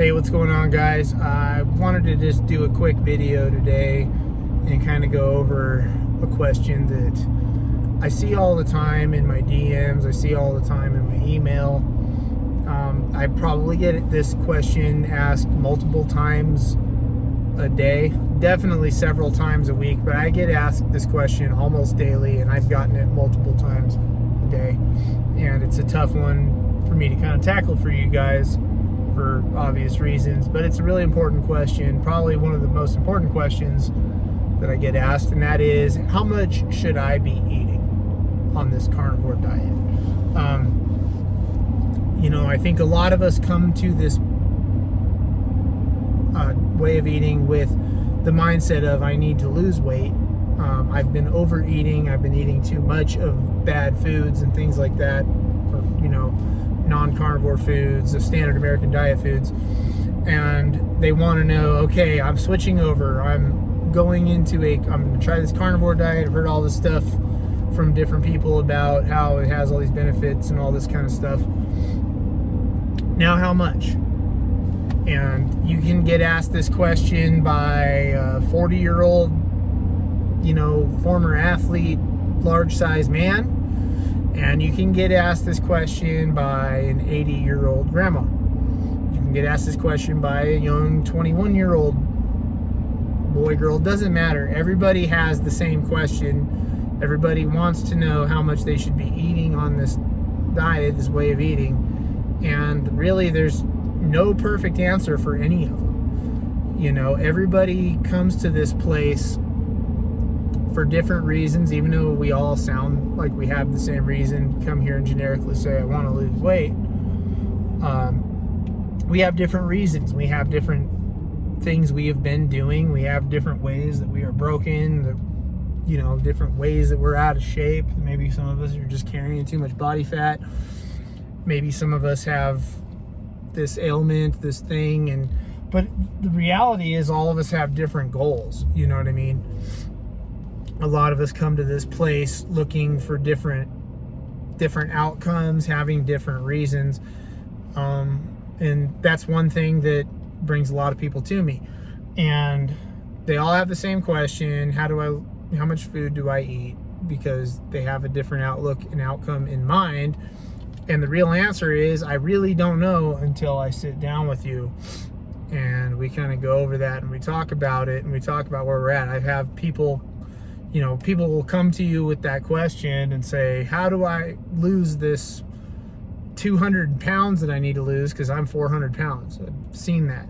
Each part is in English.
Hey, what's going on, guys? I wanted to just do a quick video today and kind of go over a question that I see all the time in my DMs. I see all the time in my email. I probably get this question asked multiple times a day, definitely several times a week, but I get asked this question almost daily, and I've gotten it multiple times a day. And it's a tough one for me to kind of tackle for you guys for obvious reasons, but it's a really important question, probably one of the most important questions that I get asked, and that is, how much should I be eating on this carnivore diet? I think a lot of us come to this way of eating with the mindset of, I need to lose weight. I've been overeating, I've been eating too much of bad foods and things like that, or non-carnivore foods, the standard American diet foods, and they want to know, okay, I'm switching over, I'm going to try this carnivore diet. I've heard all this stuff from different people about how it has all these benefits and all this kind of stuff. Now, how much? And you can get asked this question by a 40-year-old, former athlete, large-sized man. And you can get asked this question by an 80-year-old grandma. You can get asked this question by a young 21-year-old boy, girl, doesn't matter. Everybody has the same question. Everybody wants to know how much they should be eating on this diet, this way of eating. And really, there's no perfect answer for any of them. Everybody comes to this place for different reasons, even though we all sound like we have the same reason. Come here and generically say, I want to lose weight. We have different reasons. We have different things we have been doing. We have different ways that we are broken, different ways that we're out of shape. Maybe some of us are just carrying too much body fat. Maybe some of us have this ailment, this thing, but the reality is all of us have different goals. You know what I mean? A lot of us come to this place looking for different outcomes, having different reasons. And that's one thing that brings a lot of people to me. And they all have the same question: how much food do I eat? Because they have a different outlook and outcome in mind. And the real answer is, I really don't know until I sit down with you and we kind of go over that and we talk about it and we talk about where we're at. I have people will come to you with that question and say, how do I lose this 200 pounds that I need to lose? Because I'm 400 pounds. I've seen that.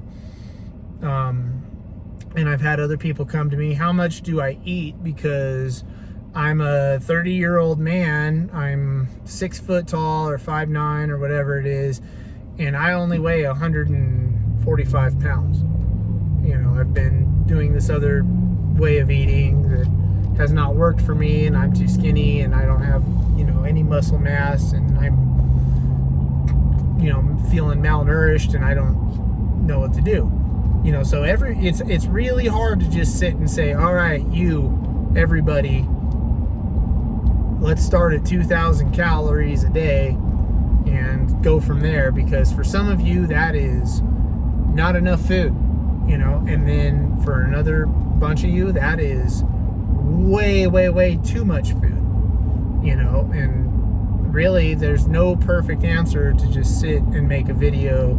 And I've had other people come to me, how much do I eat? Because I'm a 30-year-old man, I'm 6 foot tall or 5'9" or whatever it is, and I only weigh 145 pounds. I've been doing this other way of eating that has not worked for me, and I'm too skinny, and I don't have, any muscle mass, and I'm, feeling malnourished, and I don't know what to do. So it's really hard to just sit and say, all right, everybody, let's start at 2,000 calories a day and go from there, because for some of you that is not enough food, and then for another bunch of you that is way, way, way too much food, and really there's no perfect answer to just sit and make a video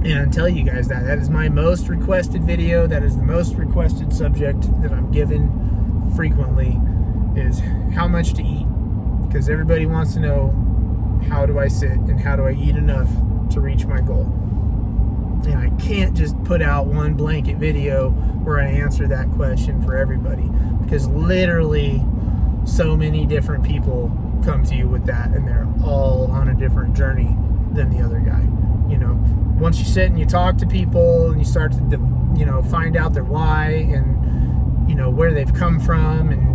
and tell you guys that. That is my most requested video. That is the most requested subject that I'm given frequently, is how much to eat, because everybody wants to know, how do I sit and how do I eat enough to reach my goal? And I can't just put out one blanket video where I answer that question for everybody, because literally so many different people come to you with that, and they're all on a different journey than the other guy. Once you sit and you talk to people and you start to find out their why and where they've come from, and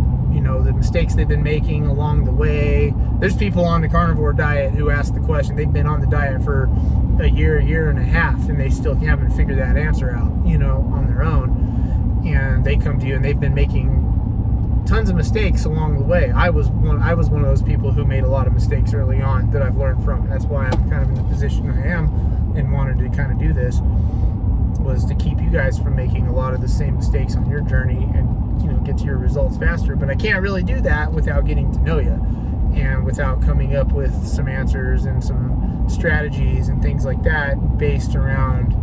the mistakes they've been making along the way. There's people on the carnivore diet who ask the question, they've been on the diet for a year and a half, and they still haven't figured that answer out, on their own. And they come to you and they've been making tons of mistakes along the way. I was one of those people who made a lot of mistakes early on that I've learned from. That's why I'm kind of in the position I am and wanted to kind of do this was to keep you guys from making a lot of the same mistakes on your journey and, you know, get to your results faster. But I can't really do that without getting to know you and without coming up with some answers and some strategies and things like that based around,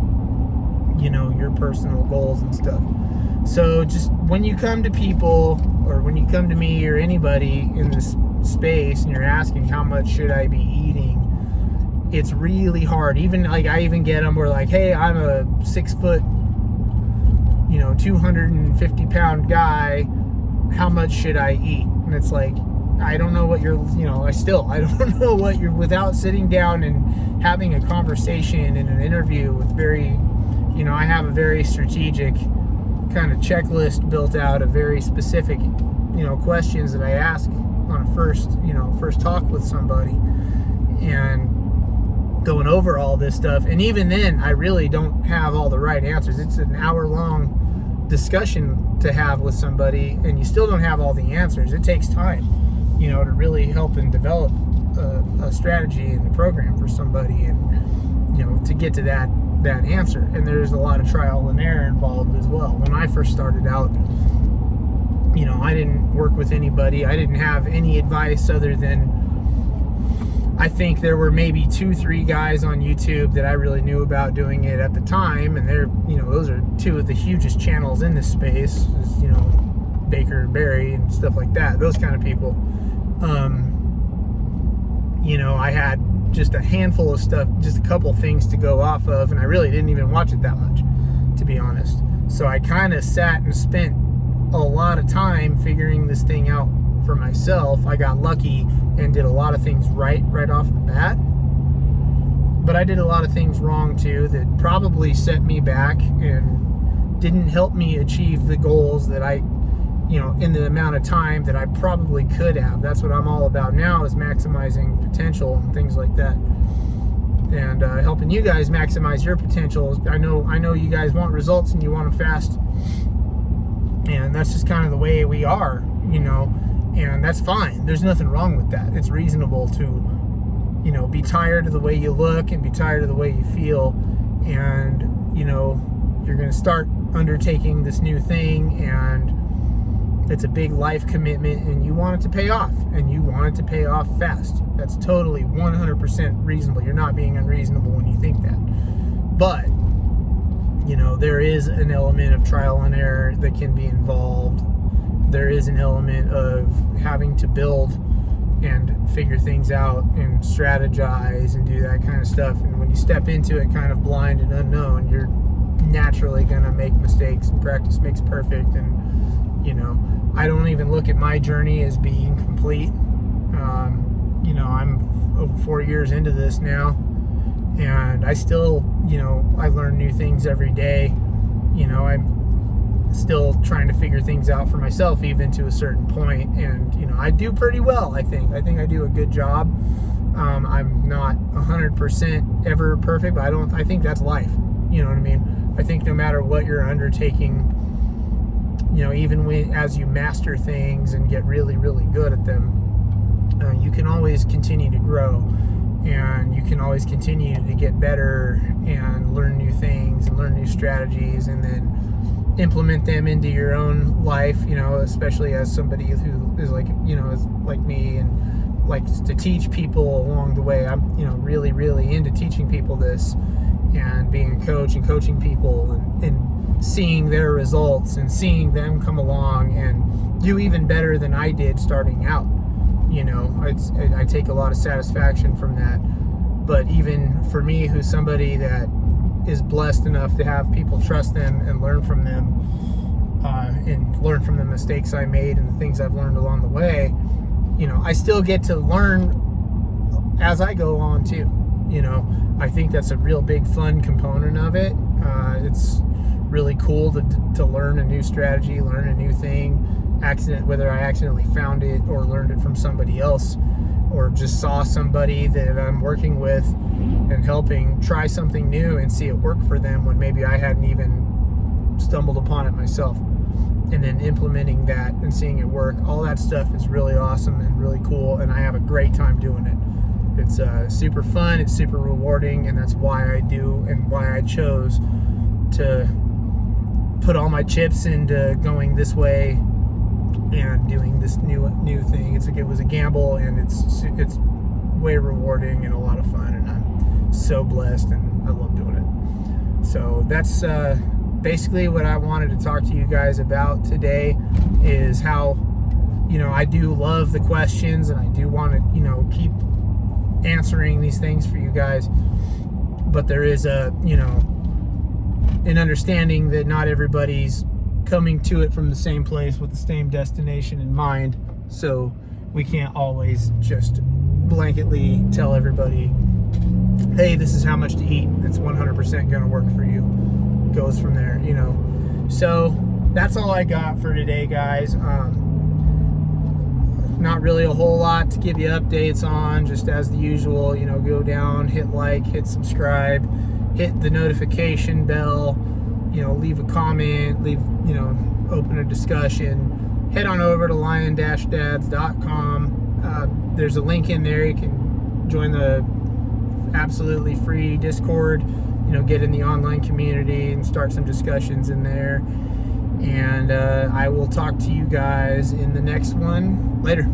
you know, your personal goals and stuff. So just when you come to people, or when you come to me or anybody in this space and you're asking how much should I be eating, it's really hard. Even like I even get them where like, hey, I'm a 6 foot, you know, 250 pound guy, how much should I eat? And it's like, I don't know what you're, you know, I don't know what you're, without sitting down and having a conversation and an interview with very, you know, I have a very strategic kind of checklist built out of very specific, you know, questions that I ask on a first talk with somebody, and going over all this stuff. And even then, I really don't have all the right answers. It's an hour-long discussion to have with somebody, and you still don't have all the answers. It takes time, you know, to really help and develop a strategy and a program for somebody, and, you know, to get to that answer. And there's a lot of trial and error involved as well. When I first started out, you know, I didn't work with anybody. I didn't have any advice other than, I think there were maybe 2-3 guys on YouTube that I really knew about doing it at the time, and they're, you know, those are two of the hugest channels in this space, you know, Baker and Barry and stuff like that, those kind of people. You know, I had just a handful of stuff, just a couple things to go off of, and I really didn't even watch it that much, to be honest. So I kind of sat and spent a lot of time figuring this thing out for myself. I got lucky and did a lot of things right off the bat, but I did a lot of things wrong too that probably set me back and didn't help me achieve the goals that I, you know, in the amount of time that I probably could have. That's what I'm all about now, is maximizing potential and things like that, and helping you guys maximize your potential. I know you guys want results and you want them fast, and that's just kind of the way we are, you know, and that's fine. There's nothing wrong with that. It's reasonable to, you know, be tired of the way you look and be tired of the way you feel, and, you know, you're going to start undertaking this new thing, and it's a big life commitment, and you want it to pay off, and you want it to pay off fast. That's totally 100% reasonable. You're not being unreasonable when you think that. But, you know, there is an element of trial and error that can be involved. There is an element of having to build and figure things out and strategize and do that kind of stuff. And when you step into it kind of blind and unknown, you're naturally going to make mistakes, and practice makes perfect. And, you know, I don't even look at my journey as being complete. You know, I'm over 4 years into this now, and I still, you know, I learn new things every day. You know, I'm still trying to figure things out for myself, even to a certain point. And, you know, I do pretty well, I think. I do a good job. I'm not 100% ever perfect, but I think that's life. You know what I mean? I think no matter what you're undertaking, you know, even as you master things and get really, really good at them, you can always continue to grow, and you can always continue to get better and learn new things and learn new strategies, and then implement them into your own life, you know, especially as somebody who is like, you know, is like me and likes to teach people along the way. I'm, you know, really, really into teaching people this and being a coach and coaching people and seeing their results and seeing them come along and do even better than I did starting out. You know, I take a lot of satisfaction from that. But even for me, who's somebody that is blessed enough to have people trust them and learn from them, and learn from the mistakes I made and the things I've learned along the way, you know, I still get to learn as I go on too. You know, I think that's a real big fun component of it. It's really cool to learn a new strategy, learn a new thing, whether I accidentally found it or learned it from somebody else, or just saw somebody that I'm working with and helping try something new and see it work for them when maybe I hadn't even stumbled upon it myself, and then implementing that and seeing it work. All that stuff is really awesome and really cool, and I have a great time doing it. It's super fun, it's super rewarding, and that's why I do and why I chose to put all my chips into going this way and doing this new thing. It was a gamble, and it's way rewarding and a lot of fun, and I'm so blessed, and I love doing it. So that's basically what I wanted to talk to you guys about today, is how, you know, I do love the questions, and I do want to, you know, keep answering these things for you guys, but there is a, you know, an understanding that not everybody's coming to it from the same place with the same destination in mind, so we can't always just blanketly tell everybody, hey, this is how much to eat, it's 100% gonna work for you. It goes from there, you know. So that's all I got for today, guys. Not really a whole lot to give you updates on, just as the usual, you know, go down, hit like, hit subscribe, hit the notification bell, you know, leave a comment, you know, open a discussion. Head on over to lion-dads.com. There's a link in there. You can join the absolutely free Discord, you know, get in the online community and start some discussions in there. And I will talk to you guys in the next one. Later.